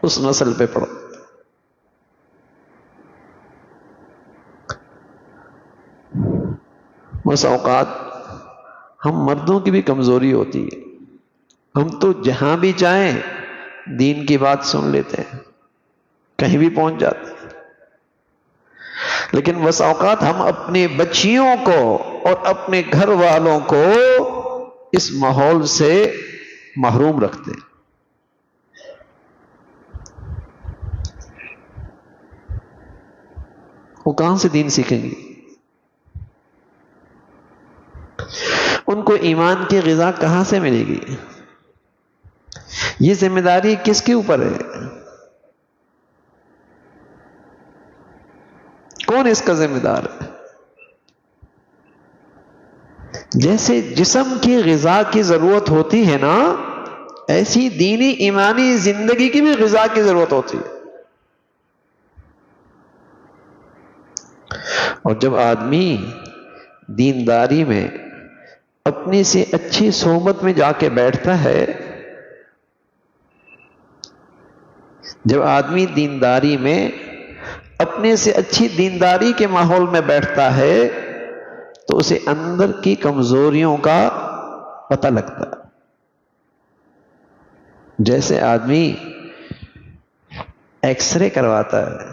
اس نسل پہ پڑتا. بس اوقات ہم مردوں کی بھی کمزوری ہوتی ہے، ہم تو جہاں بھی جائیں دین کی بات سن لیتے ہیں، کہیں بھی پہنچ جاتے ہیں، لیکن بس اوقات ہم اپنی بچیوں کو اور اپنے گھر والوں کو اس ماحول سے محروم رکھتے ہیں. وہ کہاں سے دین سیکھیں گے؟ ان کو ایمان کی غذا کہاں سے ملے گی؟ یہ ذمہ داری کس کے اوپر ہے؟ کون اس کا ذمہ دار ہے؟ جیسے جسم کی غذا کی ضرورت ہوتی ہے نا، ایسی دینی ایمانی زندگی کی بھی غذا کی ضرورت ہوتی ہے. اور جب آدمی دینداری میں اپنی سے اچھی صحبت میں جا کے بیٹھتا ہے، جب آدمی دینداری میں اپنے سے اچھی دینداری کے ماحول میں بیٹھتا ہے تو اسے اندر کی کمزوریوں کا پتہ لگتا ہے. جیسے آدمی ایکس رے کرواتا ہے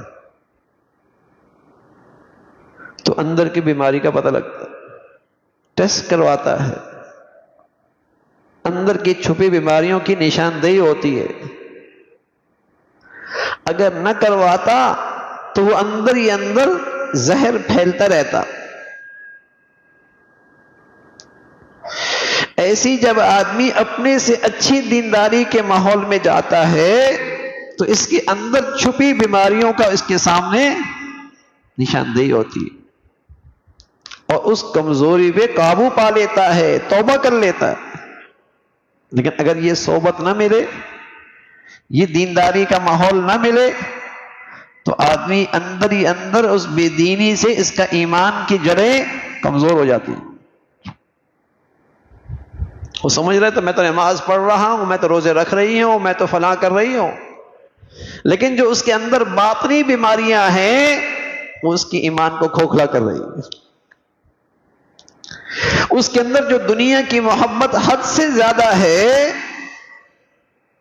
تو اندر کی بیماری کا پتہ لگتا ہے، ٹیسٹ کرواتا ہے، اندر کی چھپی بیماریوں کی نشاندہی ہوتی ہے. اگر نہ کرواتا تو وہ اندر ہی اندر زہر پھیلتا رہتا. ایسی جب آدمی اپنے سے اچھی دینداری کے ماحول میں جاتا ہے تو اس کے اندر چھپی بیماریوں کا اس کے سامنے نشاندہی ہوتی ہے اور اس کمزوری پہ قابو پا لیتا ہے، توبہ کر لیتا ہے. لیکن اگر یہ صحبت نہ ملے، یہ دینداری کا ماحول نہ ملے، تو آدمی اندر ہی اندر اس بے دینی سے اس کا ایمان کی جڑیں کمزور ہو جاتی ہیں. وہ سمجھ رہے تو میں تو نماز پڑھ رہا ہوں، میں تو روزے رکھ رہی ہوں، میں تو فلاں کر رہی ہوں، لیکن جو اس کے اندر باطنی بیماریاں ہیں وہ اس کی ایمان کو کھوکھلا کر رہی ہیں. اس کے اندر جو دنیا کی محبت حد سے زیادہ ہے،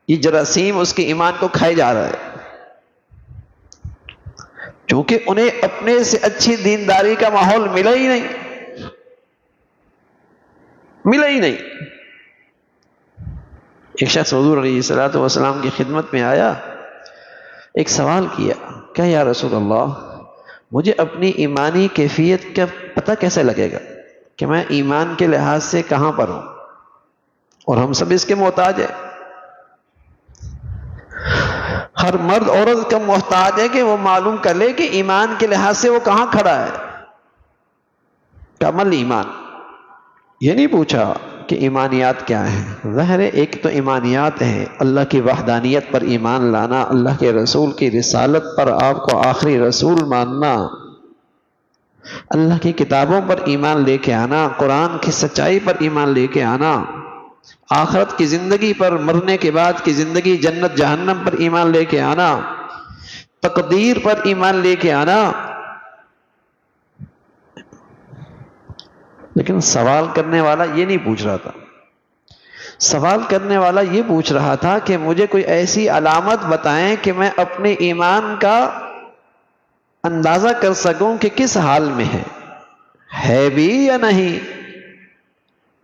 یہ جراثیم اس کے ایمان کو کھائے جا رہا ہے، کیونکہ انہیں اپنے سے اچھی دینداری کا ماحول ملا ہی نہیں. ایک شخص حضور علیہ الصلوۃ والسلام کی خدمت میں آیا، ایک سوال کیا کہ یا رسول اللہ، مجھے اپنی ایمانی کیفیت کا پتہ کیسے لگے گا کہ میں ایمان کے لحاظ سے کہاں پر ہوں؟ اور ہم سب اس کے محتاج ہیں. ہر مرد عورت کا محتاج ہے کہ وہ معلوم کر لے کہ ایمان کے لحاظ سے وہ کہاں کھڑا ہے. کامل ایمان. یہ نہیں پوچھا کہ ایمانیات کیا ہیں. ظاہر ہے ایک تو ایمانیات ہے، اللہ کی وحدانیت پر ایمان لانا، اللہ کے رسول کی رسالت پر آپ کو آخری رسول ماننا، اللہ کی کتابوں پر ایمان لے کے آنا، قرآن کی سچائی پر ایمان لے کے آنا، آخرت کی زندگی پر، مرنے کے بعد کی زندگی جنت جہنم پر ایمان لے کے آنا، تقدیر پر ایمان لے کے آنا. لیکن سوال کرنے والا یہ نہیں پوچھ رہا تھا. سوال کرنے والا یہ پوچھ رہا تھا کہ مجھے کوئی ایسی علامت بتائیں کہ میں اپنے ایمان کا اندازہ کر سکوں کہ کس حال میں ہے بھی یا نہیں،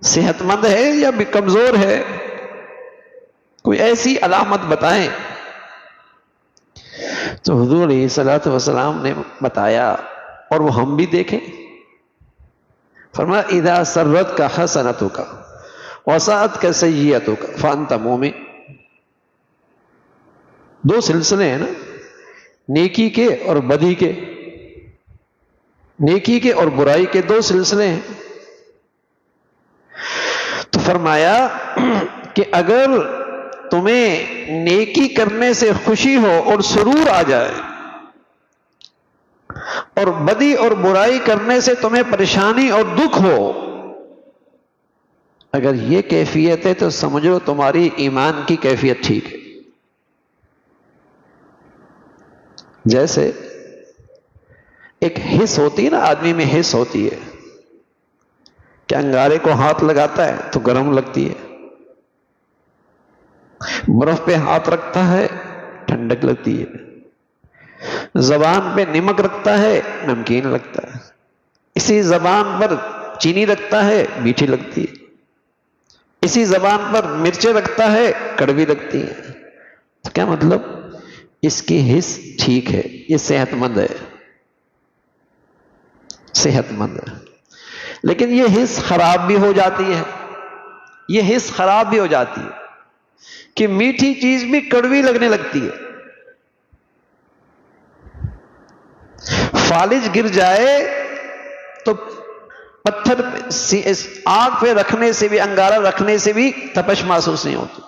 صحت مند ہے یا بھی کمزور ہے، کوئی ایسی علامت بتائیں. تو حضور علیہ الصلوۃ والسلام نے بتایا، اور وہ ہم بھی دیکھیں. فرمایا اذا سرت کا حسنتک وساءت کا سیئتک فانت مومن. دو سلسلے ہیں نا، نیکی کے اور بدی کے، نیکی کے اور برائی کے دو سلسلے ہیں. تو فرمایا کہ اگر تمہیں نیکی کرنے سے خوشی ہو اور سرور آ جائے، اور بدی اور برائی کرنے سے تمہیں پریشانی اور دکھ ہو، اگر یہ کیفیت ہے تو سمجھو تمہاری ایمان کی کیفیت ٹھیک ہے. جیسے ایک حس ہوتی ہے نا، آدمی میں حس ہوتی ہے کہ انگارے کو ہاتھ لگاتا ہے تو گرم لگتی ہے، برف پہ ہاتھ رکھتا ہے ٹھنڈک لگتی ہے، زبان پہ نمک رکھتا ہے نمکین لگتا ہے، اسی زبان پر چینی رکھتا ہے میٹھی لگتی ہے، اسی زبان پر مرچیں رکھتا ہے کڑوی لگتی ہے. تو کیا مطلب؟ اس کی حس ٹھیک ہے، یہ صحت مند ہے، صحت مند ہے. لیکن یہ حس خراب بھی ہو جاتی ہے، یہ حس خراب بھی ہو جاتی ہے کہ میٹھی چیز بھی کڑوی لگنے لگتی ہے. فالج گر جائے تو پتھر آگ پہ رکھنے سے بھی، انگارہ رکھنے سے بھی تپش محسوس نہیں ہوتی،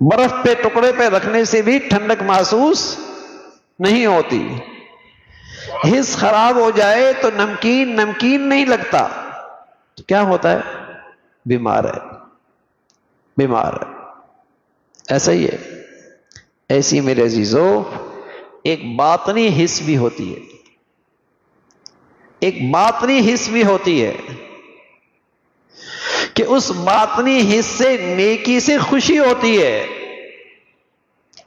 برف پہ ٹکڑے پہ رکھنے سے بھی ٹھنڈک محسوس نہیں ہوتی. حس خراب ہو جائے تو نمکین نہیں لگتا، تو کیا ہوتا ہے؟ بیمار ہے، بیمار ہے. ایسا ہی ہے. ایسی میرے عزیزو ایک باطنی حس بھی ہوتی ہے، ایک باطنی حس بھی ہوتی ہے کہ اس باطنی حس سے نیکی سے خوشی ہوتی ہے،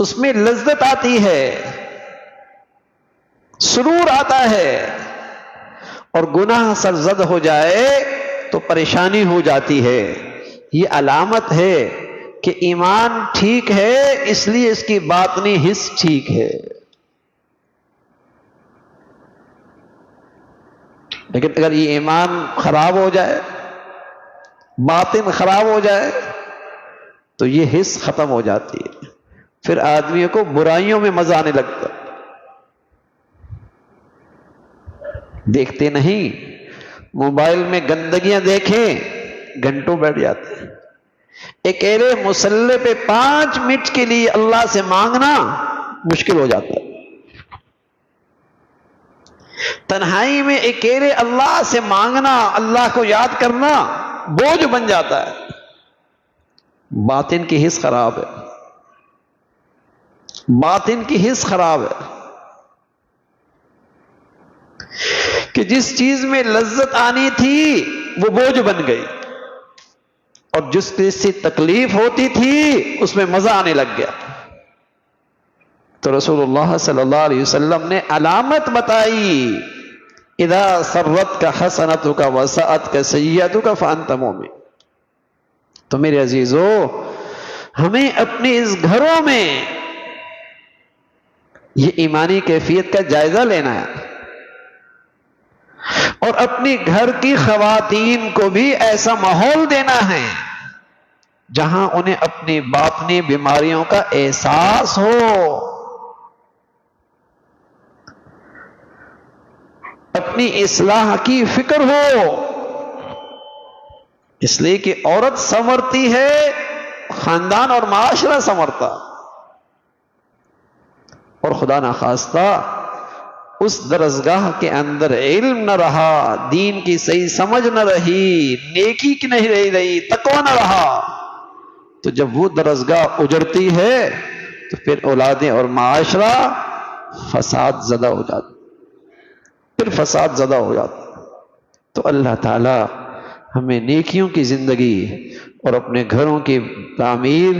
اس میں لذت آتی ہے، سرور آتا ہے. اور گناہ سرزد ہو جائے تو پریشانی ہو جاتی ہے. یہ علامت ہے کہ ایمان ٹھیک ہے، اس لیے اس کی باطنی حس ٹھیک ہے. لیکن اگر یہ ایمان خراب ہو جائے، باطن خراب ہو جائے، تو یہ حس ختم ہو جاتی ہے، پھر آدمی کو برائیوں میں مزہ آنے لگتا. دیکھتے نہیں، موبائل میں گندگیاں دیکھیں، گھنٹوں بیٹھ جاتے ہیں. اکیلے مصلی پہ 5 منٹ کے لیے اللہ سے مانگنا مشکل ہو جاتا ہے. تنہائی میں اکیلے اللہ سے مانگنا، اللہ کو یاد کرنا بوجھ بن جاتا ہے. باطن کی حس خراب ہے، باطن کی حس خراب ہے کہ جس چیز میں لذت آنی تھی وہ بوجھ بن گئی، اور جس چیز سے تکلیف ہوتی تھی اس میں مزہ آنے لگ گیا. تو رسول اللہ صلی اللہ علیہ وسلم نے علامت بتائی، اذا سرتک حسنتک وساءتک سیئتک فانت مؤمن. تو میرے عزیزو، ہمیں اپنے اس گھروں میں یہ ایمانی کیفیت کا جائزہ لینا ہے، اور اپنی گھر کی خواتین کو بھی ایسا ماحول دینا ہے جہاں انہیں اپنی باطنی بیماریوں کا احساس ہو، اپنی اصلاح کی فکر ہو. اس لیے کہ عورت سنورتی ہے، خاندان اور معاشرہ سنورتا. اور خدا نخواستہ اس درسگاہ کے اندر علم نہ رہا، دین کی صحیح سمجھ نہ رہی، نیکی کی نہیں رہی، تقوی نہ رہا، تو جب وہ درسگاہ اجڑتی ہے تو پھر اولادیں اور معاشرہ فساد زدہ ہو جاتا، پھر فساد زدہ ہو جاتا. تو اللہ تعالی ہمیں نیکیوں کی زندگی اور اپنے گھروں کی تعمیر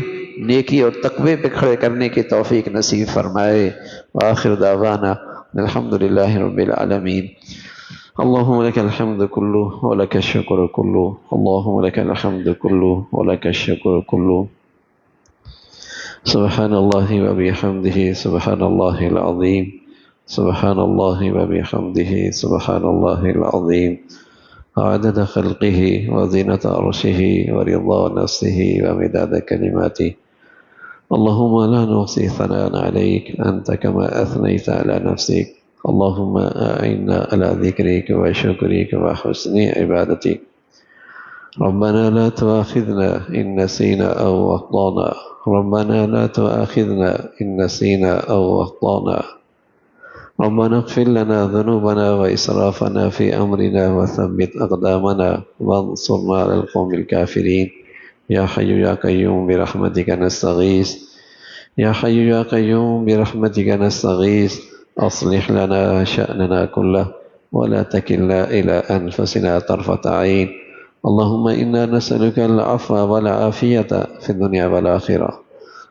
نیکی اور تقوی پہ کھڑے کرنے کی توفیق نصیب فرمائے. وآخر دعوانا الحمدللہ رب العالمین. اللہم لک الحمد کلو ولک الشکر کلو، اللہم لک الحمد کلو ولک الشکر کلو. سبحان اللہ وبحمدہ سبحان اللہ العظیم، سبحان اللہ وبحمدہ سبحان اللہ العظیم. عدد خلقه وزینة عرشه ورضا نفسه ومداد كلماته. اللهم لا نحصي ثناء عليك أنت كما أثنيت على نفسك. اللهم أعنا على ذكرك وشكرك وحسن عبادتك. ربنا لا تؤاخذنا إن نسينا أو أخطأنا، ربنا لا تؤاخذنا إن نسينا أو أخطأنا. ربنا اغفر لنا ذنوبنا وإسرافنا في أمرنا وثبت أقدامنا وانصرنا على القوم الكافرين. يا حي يا قيوم برحمتك نستغيث، يا حي يا قيوم برحمتك نستغيث. أصلح لنا شأننا كله ولا تكلنا إلى أنفسنا طرفة عين. اللهم إنا نسألك العفو والعافية في الدنيا والآخرة.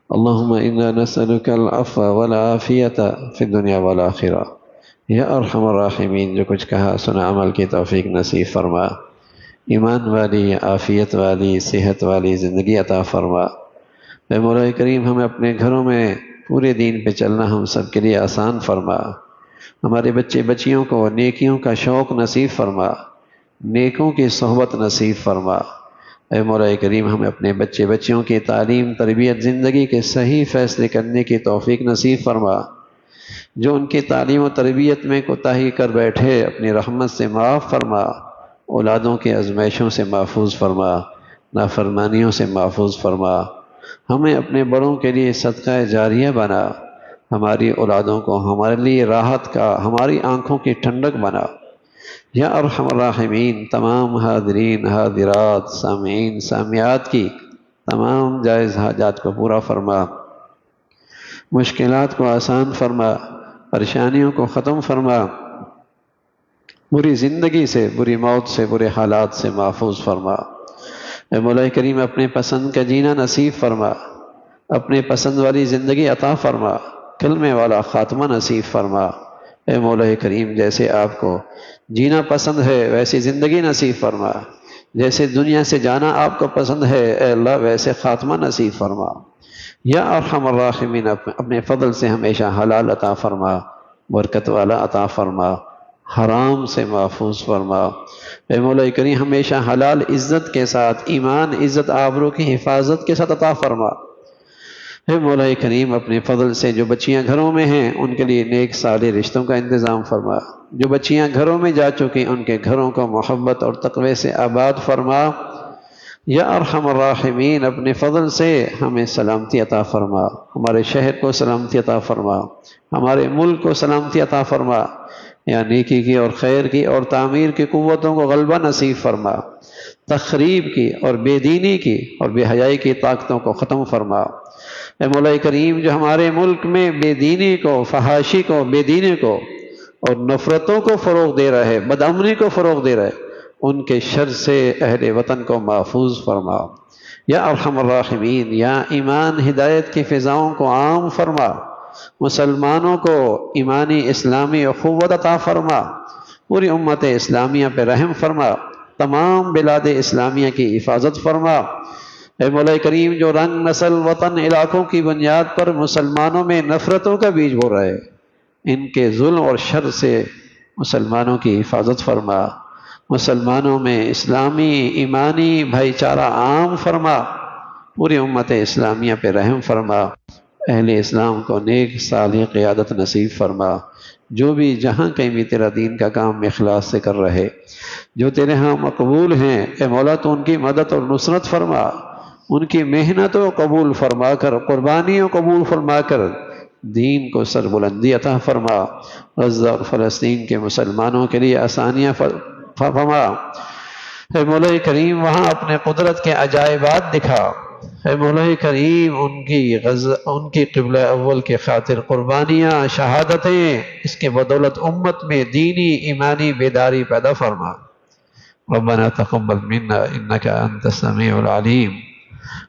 اللهم إنا نسألك العفو والعافية في الدنيا والآخرة. یا ارحم الراحمین، جو کچھ کہا سنا عمل کی توفیق نصیب فرما. ایمان والی، عافیت والی، صحت والی زندگی عطا فرما. اے مولا کریم، ہمیں اپنے گھروں میں پورے دین پہ چلنا ہم سب کے لیے آسان فرما. ہمارے بچے بچیوں کو نیکیوں کا شوق نصیب فرما، نیکوں کی صحبت نصیب فرما. اے مولا کریم، ہمیں اپنے بچے بچیوں کی تعلیم، تربیت، زندگی کے صحیح فیصلے کرنے کی توفیق نصیب فرما. جو ان کی تعلیم و تربیت میں کوتاہی کر بیٹھے اپنی رحمت سے معاف فرما. اولادوں کے آزمائشوں سے محفوظ فرما، نافرمانیوں سے محفوظ فرما. ہمیں اپنے بڑوں کے لیے صدقہ جاریہ بنا. ہماری اولادوں کو ہمارے لیے راحت کا، ہماری آنکھوں کی ٹھنڈک بنا. یا ارحم الراحمین، تمام حاضرین حاضرات، سامعین سامعات کی تمام جائز حاجات کو پورا فرما، مشکلات کو آسان فرما، پریشانیوں کو ختم فرما، بری زندگی سے، بری موت سے، برے حالات سے محفوظ فرما. اے مولا کریم، اپنے پسند کا جینا نصیب فرما، اپنے پسند والی زندگی عطا فرما، کلمے والا خاتمہ نصیب فرما. اے مولا کریم، جیسے آپ کو جینا پسند ہے ویسی زندگی نصیب فرما، جیسے دنیا سے جانا آپ کو پسند ہے اے اللہ ویسے خاتمہ نصیب فرما. یا ارحم الراحمین، اپنے فضل سے ہمیشہ حلال عطا فرما، برکت والا عطا فرما، حرام سے محفوظ فرما۔ اے مولا کریم ہمیشہ حلال عزت کے ساتھ، ایمان عزت آبرو کی حفاظت کے ساتھ عطا فرما۔ اے مولا کریم اپنے فضل سے جو بچیاں گھروں میں ہیں ان کے لیے نیک صالح رشتوں کا انتظام فرما، جو بچیاں گھروں میں جا چکی ان کے گھروں کو محبت اور تقوی سے آباد فرما۔ یا ارحم الراحمین اپنے فضل سے ہمیں سلامتی عطا فرما، ہمارے شہر کو سلامتی عطا فرما، ہمارے ملک کو سلامتی عطا فرما، یا نیکی کی اور خیر کی اور تعمیر کی قوتوں کو غلبہ نصیب فرما، تخریب کی اور بے دینی کی اور بے حیائی کی طاقتوں کو ختم فرما۔ اے مولا کریم جو ہمارے ملک میں بے دینی کو، فحاشی کو، بے دینی کو اور نفرتوں کو فروغ دے رہے، بدامنی کو فروغ دے رہے، ان کے شر سے اہل وطن کو محفوظ فرما۔ یا ارحم الراحمین یا ایمان ہدایت کی فضاؤں کو عام فرما، مسلمانوں کو ایمانی اسلامی اخوت عطا فرما، پوری امت اسلامیہ پہ رحم فرما، تمام بلاد اسلامیہ کی حفاظت فرما۔ اے مولا کریم جو رنگ، نسل، وطن، علاقوں کی بنیاد پر مسلمانوں میں نفرتوں کا بیج بو رہے، ان کے ظلم اور شر سے مسلمانوں کی حفاظت فرما، مسلمانوں میں اسلامی ایمانی بھائی چارہ عام فرما، پوری امت اسلامیہ پہ رحم فرما، اہل اسلام کو نیک صالح قیادت نصیب فرما، جو بھی جہاں کہیں بھی تیرا دین کا کام اخلاص سے کر رہے، جو تیرے ہاں مقبول ہیں، اے مولا تو ان کی مدد اور نصرت فرما، ان کی محنتوں قبول فرما کر، قربانیوں قبول فرما کر دین کو سربلندی عطا فرما، غزہ اور فلسطین کے مسلمانوں کے لیے آسانیاں فرما۔ اے مولا کریم وہاں اپنے قدرت کے عجائبات دکھا، اے مولا کریم ان کی قبلہ اول کے خاطر قربانیاں، شہادتیں، اس کے بدولت امت میں دینی ایمانی بیداری پیدا فرما۔ ربنا تقبل منا انك انت السميع العليم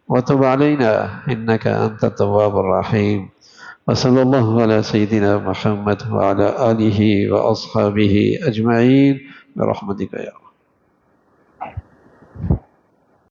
وتب علينا انك انت التواب الرحيم، وصلى الله على سيدنا محمد وعلى آله واصحابه اجمعين برحمتك يا رب۔